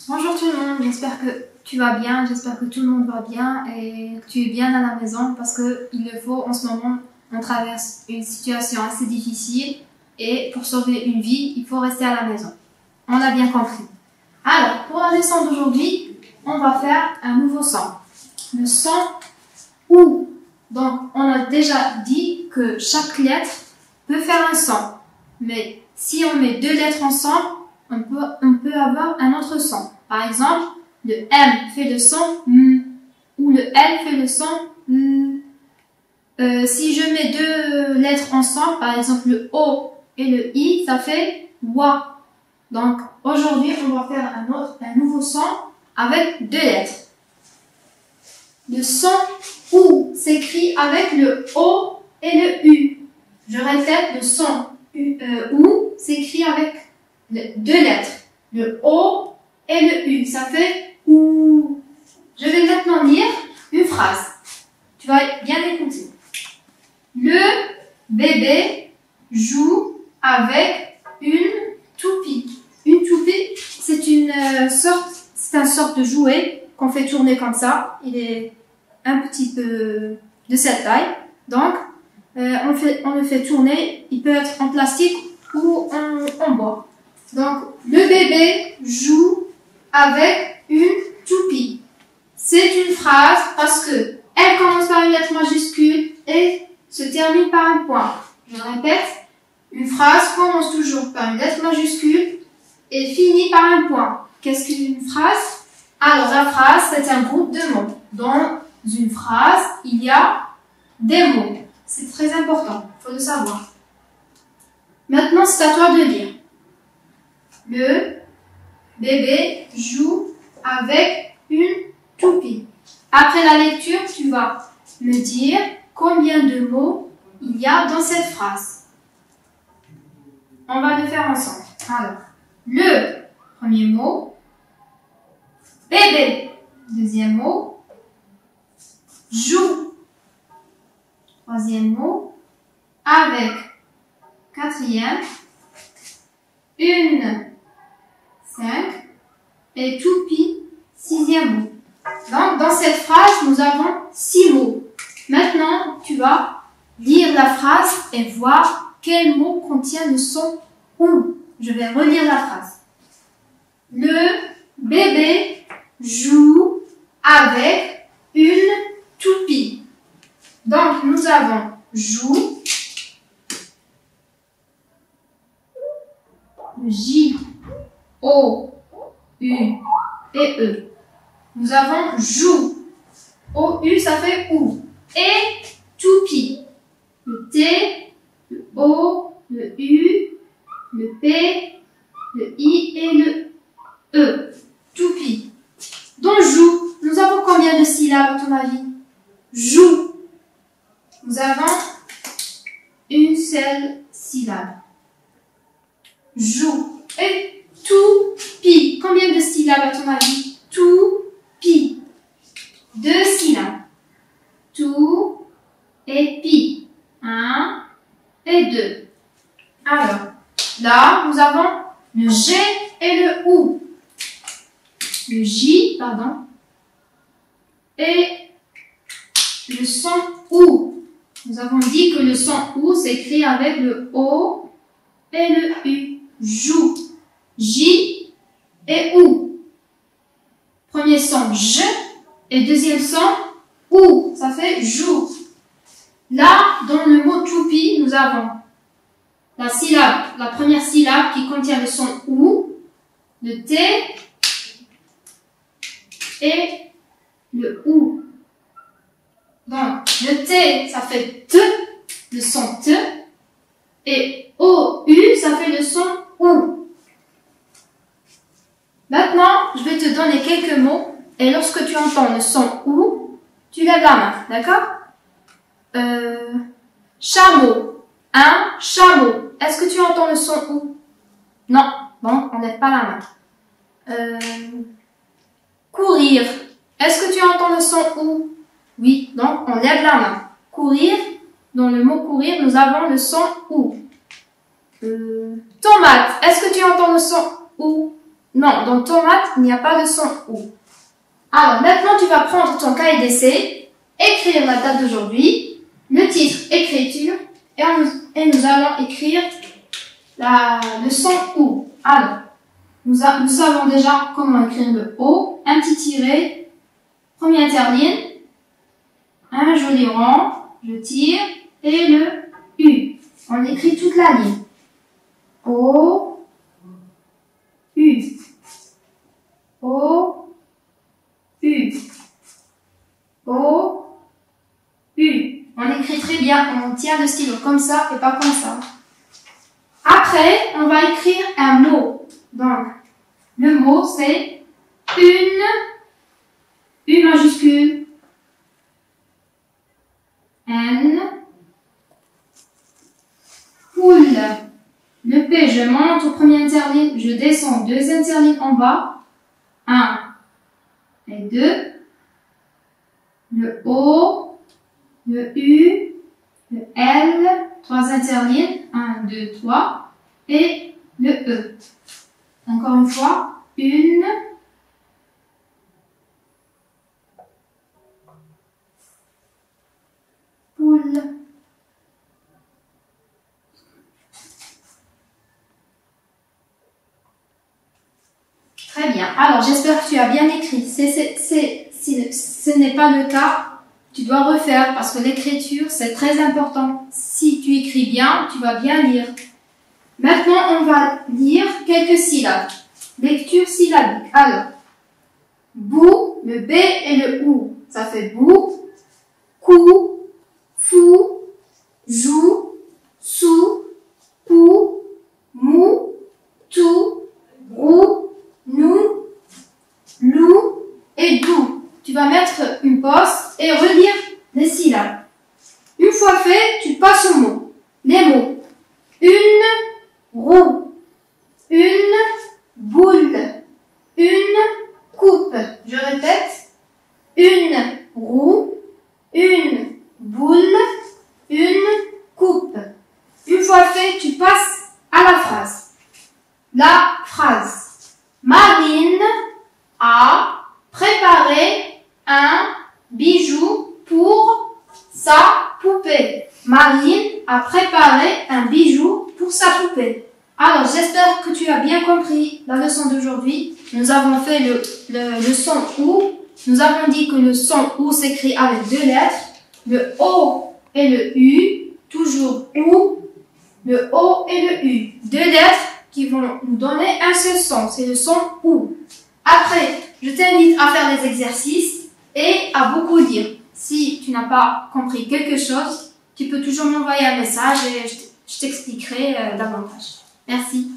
Bonjour tout le monde, j'espère que tu vas bien, j'espère que tout le monde va bien et que tu es bien à la maison parce qu'il le faut en ce moment. On traverse une situation assez difficile et pour sauver une vie, il faut rester à la maison. On a bien compris. Alors, pour la leçon d'aujourd'hui, on va faire un nouveau son. Le son OU. Donc, on a déjà dit que chaque lettre peut faire un son. Mais si on met deux lettres ensemble, on peut avoir un autre son. Par exemple, le M fait le son M ou le L fait le son M. Si je mets deux lettres ensemble, par exemple le O et le I, ça fait WA. Donc aujourd'hui, on va faire un nouveau son avec deux lettres. Le son OU s'écrit avec le O et le U. Je répète, le son OU s'écrit avec deux lettres, le O et le U. Ça fait OU. Je vais maintenant lire une phrase. Tu vas bien écouter. Le bébé joue avec une toupie. Une toupie, c'est une sorte de jouet qu'on fait tourner comme ça. Il est un petit peu de cette taille. Donc, on le fait tourner. Il peut être en plastique ou en bois. Donc, le bébé joue avec une toupie. C'est une phrase parce que elle commence par une lettre majuscule et se termine par un point. Je répète, une phrase commence toujours par une lettre majuscule et finit par un point. Qu'est-ce qu'une phrase? Alors, la phrase, c'est un groupe de mots. Dans une phrase, il y a des mots. C'est très important, il faut le savoir. Maintenant, c'est à toi de lire. Le bébé joue avec une toupie. Après la lecture, tu vas me dire combien de mots il y a dans cette phrase. On va le faire ensemble. Alors, le premier mot, bébé, deuxième mot, joue, troisième mot, avec, quatrième, une, 5 et toupie, sixième mot. Donc, dans cette phrase, nous avons 6 mots. Maintenant, tu vas lire la phrase et voir quel mot contient le son OU. Je vais relire la phrase. Le bébé joue avec une toupie. Donc, nous avons joue, J, O, U et E. Nous avons joue. O, U, ça fait OU. Et toupie. Le T, le O, le U, le P, le I et le E. Toupie. Dans joue, nous avons combien de syllabes à ton avis? Joue. Nous avons une seule syllabe. Joue. Et toupie. Combien de syllabes à ton avis? Toupie. 2 syllabes. Tou et pi. 1 et 2. Alors, là, nous avons le G et le OU. Le J, pardon. Et le son OU. Nous avons dit que le son OU s'écrit avec le O et le U. Joue. J et OU. Premier son J et deuxième son OU. Ça fait joue. Là, dans le mot toupie, nous avons la première syllabe qui contient le son OU, le T et le OU. Donc, le T, ça fait T, le son T, et OU, ça fait le son OU. Maintenant, je vais te donner quelques mots, et lorsque tu entends le son OU, tu lèves la main, d'accord? Chameau. Un chameau. Est-ce que tu entends le son OU? Non. Bon, on lève pas la main. Courir. Est-ce que tu entends le son OU? Oui. Donc, on lève la main. Courir. Dans le mot courir, nous avons le son OU. Tomate. Est-ce que tu entends le son OU? Non, dans tomate, il n'y a pas de son OU. Alors, maintenant, tu vas prendre ton cahier d'essai, écrire la date d'aujourd'hui, le titre, écriture, et nous allons écrire le son OU. Alors, nous savons déjà comment écrire le O, un petit tiret, première interligne, un joli rond, je tire, et le U. On écrit toute la ligne. O, U. O, U. O, U. On écrit très bien, on tient le stylo comme ça et pas comme ça. Après, on va écrire un mot. Donc, le mot c'est U majuscule, N, poule. Le P, je monte au premier interligne, je descends 2 interlignes en bas, 1 et 2, le O, le U, le L, 3 interlignes, 1, 2, 3, et le E. Encore une fois, une, poule. Très bien. Alors, j'espère que tu as bien écrit. Si ce n'est pas le cas, tu dois refaire parce que l'écriture, c'est très important. Si tu écris bien, tu vas bien lire. Maintenant, on va lire quelques syllabes. Lecture syllabique. Alors, bou, le B et le OU. Ça fait bou, cou, fou, jou, sou, pou, mou, tou, rou, nous, lou et dou. Tu vas mettre une pause et relire les syllabes. Une fois fait, tu passes aux mots. Les mots. Une roue, une boule, une coupe. Je répète. Une roue, une boule, une coupe. Une fois fait, tu passes à la phrase. La phrase. Marine a préparé un bijou pour sa poupée. Marine a préparé un bijou pour sa poupée. Alors, j'espère que tu as bien compris la leçon d'aujourd'hui. Nous avons fait le son OU. Nous avons dit que le son OU s'écrit avec 2 lettres. Le O et le U. Toujours OU. Le O et le U. 2 lettres qui vont nous donner un seul son, c'est le son OU. Après, je t'invite à faire les exercices et à beaucoup lire. Si tu n'as pas compris quelque chose, tu peux toujours m'envoyer un message et je t'expliquerai davantage. Merci.